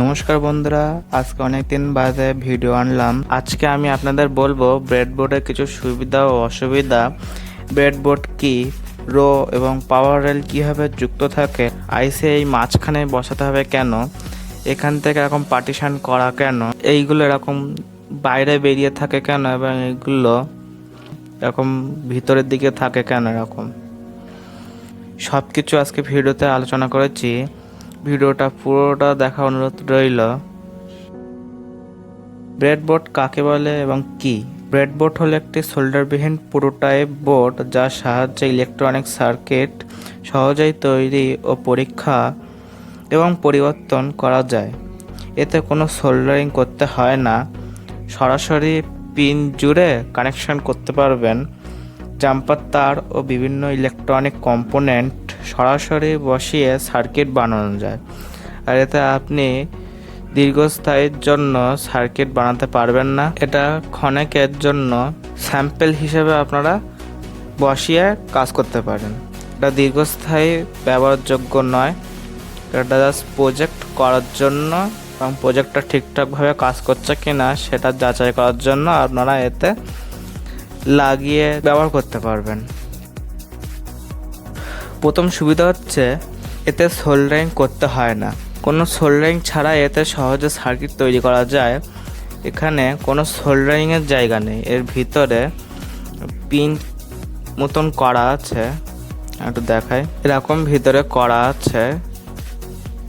নমস্কার বন্ধুরা, আজকে অনেকদিন বাদে ভিডিও আনলাম। আজকে আমি আপনাদের বলবো ব্রেডবোর্ডের কিছু সুবিধা ও অসুবিধা। ব্রেডবোর্ড কি, রো এবং পাওয়ার রেল কীভাবে যুক্ত থাকে, আইসি এই মাঝখানে বসাতে হবে কেন, এখান থেকে এরকম পার্টিশন করা কেন, এইগুলো এরকম বাইরে বেরিয়ে থাকে কেন এবং এইগুলো এরকম ভিতরের দিকে থাকে কেন, এরকম সব কিছু আজকে ভিডিওতে আলোচনা করেছি। ভিডিওটা পুরোটা দেখা অনুরোধ রইল। ব্রেডবোর্ড কাকে বলে এবং কি? ব্রেডবোর্ড হলো একটি সোল্ডারবিহীন প্রোটোটাইপ বোর্ড যার সাহায্যে ইলেকট্রনিক সার্কিট সহজেই তৈরি ও পরীক্ষা এবং পরিবর্তন করা যায়। এতে কোনো সোল্ডারিং করতে হয় না, সরাসরি পিন জুড়ে কানেকশন করতে পারবেন। জাম্পার তার ও বিভিন্ন ইলেকট্রনিক কম্পোনেন্ট সরাসরি বসিয়ে সার্কিট বানানো যায়। আর এতে আপনি দীর্ঘস্থায়ীর জন্য সার্কিট বানাতে পারবেন না। এটা ক্ষণিকের জন্য স্যাম্পল হিসেবে আপনারা বসিয়ে কাজ করতে পারেন। এটা দীর্ঘস্থায়ী ব্যবহারযোগ্য নয়, এটা জাস্ট প্রজেক্ট করার জন্য এবং প্রজেক্টটা ঠিকঠাকভাবে কাজ করছে কিনা সেটা যাচাই করার জন্য আপনারা এতে লাগিয়ে ব্যবহার করতে পারবেন। প্রথম সুবিধা হচ্ছে এতে সোল্ডারিং করতে হয় না। কোনো সোল্ডারিং ছাড়া এতে সহজে সার্কিট তৈরি করা যায়। এখানে কোনো সোল্ডারিংয়ের জায়গা নেই, এর ভিতরে পিন মতন করা আছে, একটু দেখাই, এরকম ভিতরে করা আছে।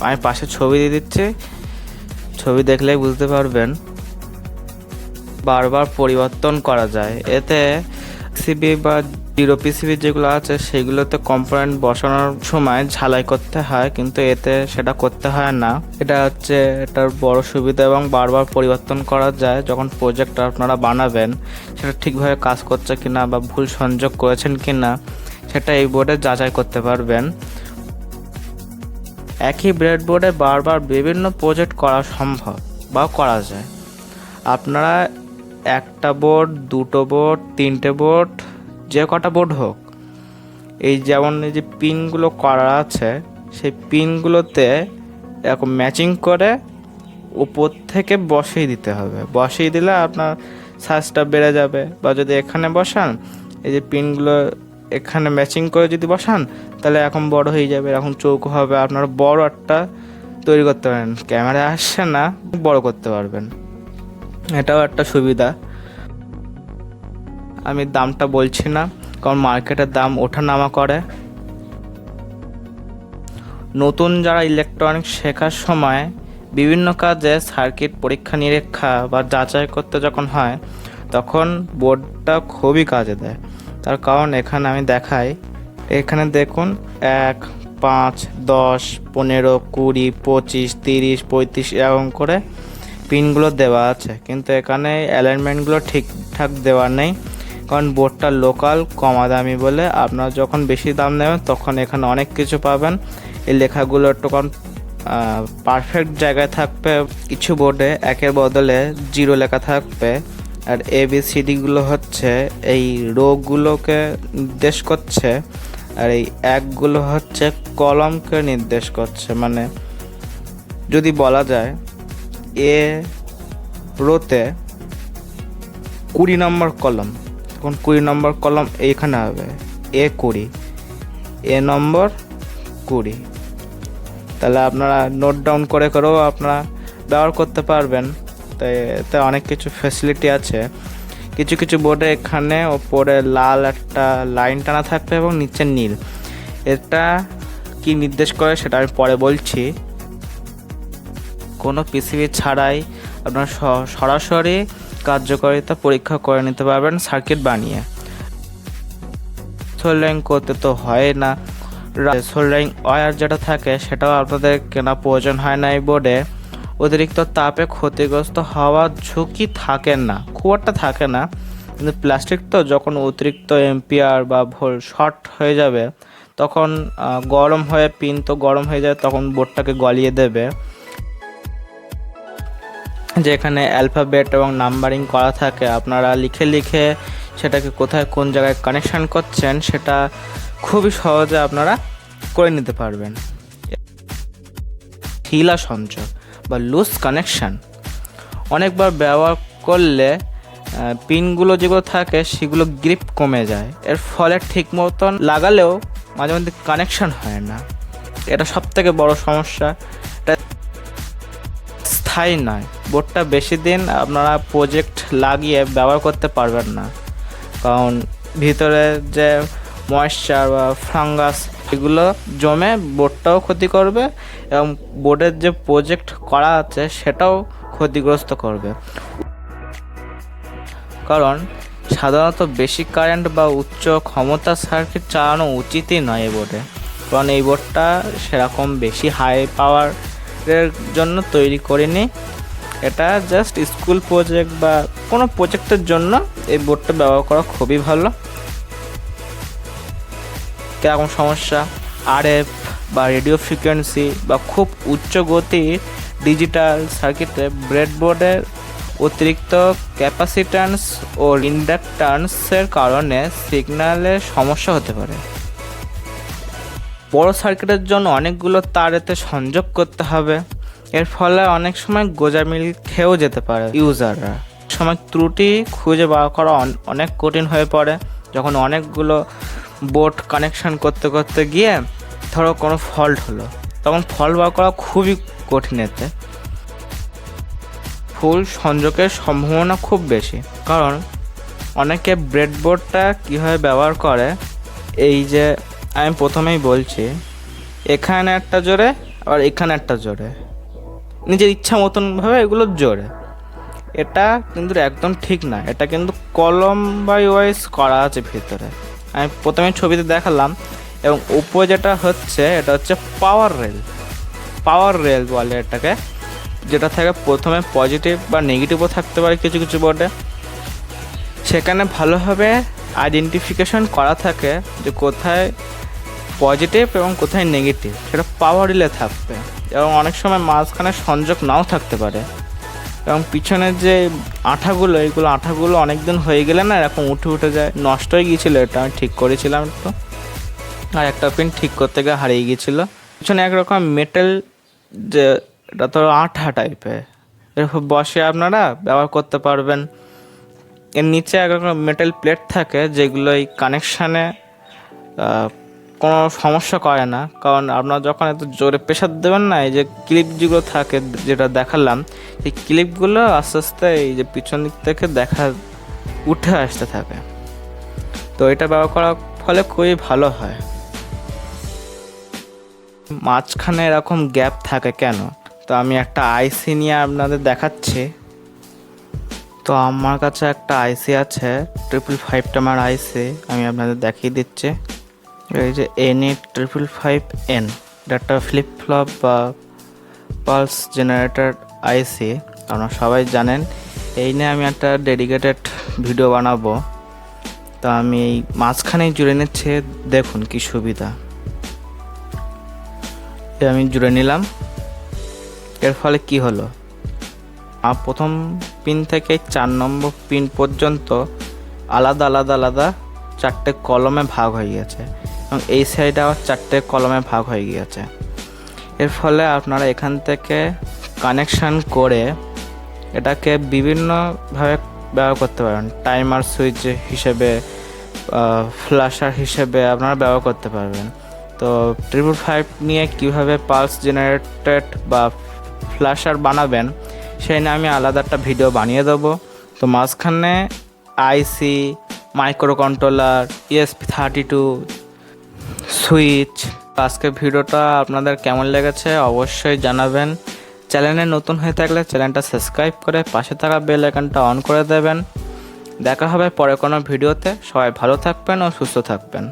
আমি পাশে ছবি দিয়ে দিচ্ছি, ছবি দেখলেই বুঝতে পারবেন। বারবার পরিবর্তন করা যায়। এতে পিসিবি বা জিরো পিসিবি যেগুলো আছে সেগুলোতে কম্পোনেন্ট বসানোর সময় ঝালাই করতে হয়, কিন্তু এতে সেটা করতে হয় না। এটা হচ্ছে এটার বড় সুবিধা এবং বারবার পরিবর্তন করা যায়। যখন প্রজেক্ট আপনারা বানাবেন সেটা ঠিকভাবে কাজ করছে কিনা বা ভুল সংযোগ করেছেন কিনা সেটা এই বোর্ডে যাচাই করতে পারবেন। একই ব্রেডবোর্ডে বারবার বিভিন্ন প্রজেক্ট করা সম্ভব বা করা যায়। আপনারা একটা বোর্ড, দুটো বোর্ড, তিনটে বোর্ড, যে কটা বোর্ড হোক, এই যেমন এই যে পিনগুলো করা আছে সেই পিনগুলোতে এরকম ম্যাচিং করে উপর থেকে বসিয়ে দিতে হবে। বসিয়ে দিলে আপনার সাইজটা বেড়ে যাবে। বা যদি এখানে বসান, এই যে পিনগুলো এখানে ম্যাচিং করে যদি বসান তাহলে এখন বড় হয়ে যাবে, এখন চৌকো হবে। আপনারা বড় একটা তৈরি করতে পারেন, ক্যামেরায় আসছে না, বড় করতে পারবেন। এটাও একটা সুবিধা। আমি দামটা বলছি না, কারণ মার্কেটের দাম ওঠানামা করে। নতুন যারা ইলেকট্রনিক্স শেখার সময় বিভিন্ন কাজে সার্কিট পরীক্ষা নিরীক্ষা বা যাচাই করতে যখন হয় তখন বোর্ডটা খুবই কাজে দেয়। তার কারণ এখানে আমি দেখাই, এখানে দেখুন 1, 5, 10, 15, 20, 25, 30, 35 এরকম করে পিনগুলো দেওয়া আছে, কিন্তু এখানে অ্যালাইনমেন্টগুলো ঠিকঠাক দেওয়া নেই। কারণ বোর্ডটা লোকাল, কমা দামি বলে আপনারা যখন বেশি দাম নেবেন তখন এখানে অনেক কিছু পাবেন। এই লেখাগুলো একটু পারফেক্ট জায়গায় থাকবে। কিছু বোর্ডে একের বদলে 0 লেখা থাকবে। আর ABCDগুলো হচ্ছে এই রোগুলোকে নির্দেশ করছে, আর এই একগুলো হচ্ছে কলমকে নির্দেশ করছে। মানে যদি বলা যায় এ রোতে 20 নম্বর কলম, তখন 20 নম্বর কলম এইখানে হবে A20, এ নম্বর 20। তাহলে আপনারা নোট ডাউন করে করেও আপনারা ব্যবহার করতে পারবেন। তাই এতে অনেক কিছু ফ্যাসিলিটি আছে। কিছু কিছু বোর্ডে এখানে ওপরে লাল একটা লাইন টানা থাকবে এবং নিচে নীল। এটা কি নির্দেশ করে সেটা আমি পরে বলছি। কোনো পিসিবি ছাড়াই আপনারা সরাসরি কার্যকারিতা পরীক্ষা করে নিতে পারবেন সার্কিট বানিয়ে। সোল্ডারিং করতে তো হয় না, সোল্ডারিং ওয়্যার যেটা থাকে সেটাও আপনাদের কেনা প্রয়োজন হয় না। এই বোর্ডে অতিরিক্ত তাপে ক্ষতিগ্রস্ত হওয়ার ঝুঁকি থাকে না, খুব একটা থাকে না। কিন্তু প্লাস্টিক তো যখন অতিরিক্ত এম্পিয়ার বা ভোল্ট শর্ট হয়ে যাবে তখন গরম হয়ে পিন তো গরম হয়ে যায়, তখন বোর্ডটাকে গলিয়ে দেবে। যেখানে অ্যালফাবেট এবং নাম্বারিং করা থাকে, আপনারা লিখে লিখে সেটাকে কোথায় কোন জায়গায় কানেকশান করছেন সেটা খুবই সহজে আপনারা করে নিতে পারবেন। শিলা সঞ্চয় বা লুজ কানেকশান অনেকবার ব্যবহার করলে পিনগুলো যেগুলো থাকে সেগুলো গ্রিপ কমে যায়, এর ফলে ঠিক মতন লাগালেও মাঝে মধ্যে কানেকশান হয় না। এটা সবথেকে বড় সমস্যা। এটা স্থায়ী নয়, বোর্ডটা বেশি দিন আপনারা প্রজেক্ট লাগিয়ে ব্যবহার করতে পারবেন না, কারণ ভিতরে যে ময়েশ্চার বা ফাঙ্গাস এগুলো জমে বোর্ডটাও ক্ষতি করবে এবং বোর্ডের যে প্রজেক্ট করা আছে সেটাও ক্ষতিগ্রস্ত করবে। কারণ সাধারণত বেশি কারেন্ট বা উচ্চ ক্ষমতা সার্কিট চালানো উচিতই নয় এই বোর্ডে, কারণ এই বোর্ডটা সেরকম বেশি হাই পাওয়ারের জন্য তৈরি করিনি। এটা জাস্ট স্কুল প্রজেক্ট বা কোনো প্রজেক্টের জন্য এই বোর্ডটা ব্যবহার করা খুবই ভালো। কীরকম সমস্যা? আরএফ বা রেডিও ফ্রিকোয়েন্সি বা খুব উচ্চ গতির ডিজিটাল সার্কিটে ব্রেডবোর্ডের অতিরিক্ত ক্যাপাসিট্যান্স ও ইন্ডাকট্যান্সের কারণে সিগন্যালের সমস্যা হতে পারে। বড় সার্কিটের জন্য অনেকগুলো তার এতে সংযোগ করতে হবে, এর ফলে অনেক সময় গোজামিল খেয়েও যেতে পারে ইউজাররা। সময় ত্রুটি খুঁজে বার করা অনেক কঠিন হয়ে পড়ে যখন অনেকগুলো বোর্ড কানেকশন করতে করতে গিয়ে ধরো কোনো ফল্ট হলো, তখন ফল্ট বার করা খুবই কঠিন। এতে ভুল সংযোগের সম্ভাবনা খুব বেশি, কারণ অনেকে ব্রেডবোর্ডটা কীভাবে ব্যবহার করে, এই যে আমি প্রথমেই বলছি এখানে একটা জোরে আর এখানে একটা জোরে, নিজের ইচ্ছা মতনভাবে এগুলো জোরে, এটা কিন্তু একদম ঠিক না। এটা কিন্তু কলম বাই ওয়াইজ করা আছে ভিতরে, আমি প্রথমে ছবিতে দেখালাম। এবং উপরে যেটা হচ্ছে এটা হচ্ছে পাওয়ার রেল বলে এটাকে, যেটা থেকে প্রথমে পজিটিভ বা নেগেটিভও থাকতে পারে কিছু কিছু বোর্ডে। সেখানে ভালোভাবে আইডেন্টিফিকেশন করা থাকে যে কোথায় পজিটিভ এবং কোথায় নেগেটিভ, সেটা পাওয়ার রিলে থাকবে। এবং অনেক সময় মাঝখানে সংযোগ নাও থাকতে পারে, এবং পিছনের যে আঠাগুলো অনেক দিন হয়ে গেলে না এরকম উঠে যায়, নষ্ট হয়ে গিয়েছিলো। এটা আমি ঠিক করেছিলাম একটু, আর একটা পিন ঠিক করতে গিয়ে হারিয়ে গিয়েছিলো। পিছনে একরকম মেটাল, যে এটা তো আঠা টাইপের, এরকম বসে আপনারা ব্যবহার করতে পারবেন। এর নিচে একরকম মেটাল প্লেট থাকে যেগুলো এই কানেকশানে কোনো সমস্যা করে না, কারণ আপনারা যখন এত জোরে প্রেশার দেবেন না, এই যে ক্লিপ যেগুলো থাকে যেটা দেখালাম, এই ক্লিপগুলো আস্তে আস্তে এই যে পিছন দিক থেকে উঠে আসতে থাকে। তো এটা ব্যবহার করার ফলে খুবই ভালো হয়। মাঝখানে এরকম গ্যাপ থাকে কেন? তো আমি একটা আইসি নিয়ে আপনাদের দেখাচ্ছি। তো আমার কাছে একটা আইসি আছে 555 টামার আইসি, আমি আপনাদের দেখিয়ে দিচ্ছি। এই যে NE555N, এটা একটা ফ্লিপ ফ্লপ বা পালস জেনারেটর আইসি, আপনারা সবাই জানেন। এই নিয়ে আমি একটা ডেডিকেটেড ভিডিও বানাবো। তো আমি এই মাঝখানেই জুড়ে নিচ্ছি, দেখুন কি সুবিধা। আমি জুড়ে নিলাম, এর ফলে কি হলো, প্রথম পিন থেকে 4 নম্বর পিন পর্যন্ত আলাদা চারটে কলমে ভাগ হয়ে গেছে, এবং এই সাইডে আবার 4টে কলমে ভাগ হয়ে গিয়েছে। এর ফলে আপনারা এখান থেকে কানেকশান করে এটাকে বিভিন্নভাবে ব্যবহার করতে পারেন। টাইমার সুইচ হিসেবে, ফ্ল্যাশার হিসেবে আপনারা ব্যবহার করতে পারবেন। তো 555 নিয়ে কীভাবে পালস জেনারেটেড বা ফ্ল্যাশার বানাবেন সেই নিয়ে আমি আলাদা একটা ভিডিও বানিয়ে দেবো। তো মাঝখানে আইসি, মাইক্রো কন্ট্রোলার, ESP32 সুইচ। আজকের ভিডিওটা আপনাদের কেমন লেগেছে অবশ্যই জানাবেন। চ্যানেলে নতুন হয়ে থাকলে চ্যানেলটা সাবস্ক্রাইব করে পাশে থাকা বেল আইকনটা অন করে দেবেন। দেখা হবে পরে কোনো ভিডিওতে। সবাই ভালো থাকবেন ও সুস্থ থাকবেন।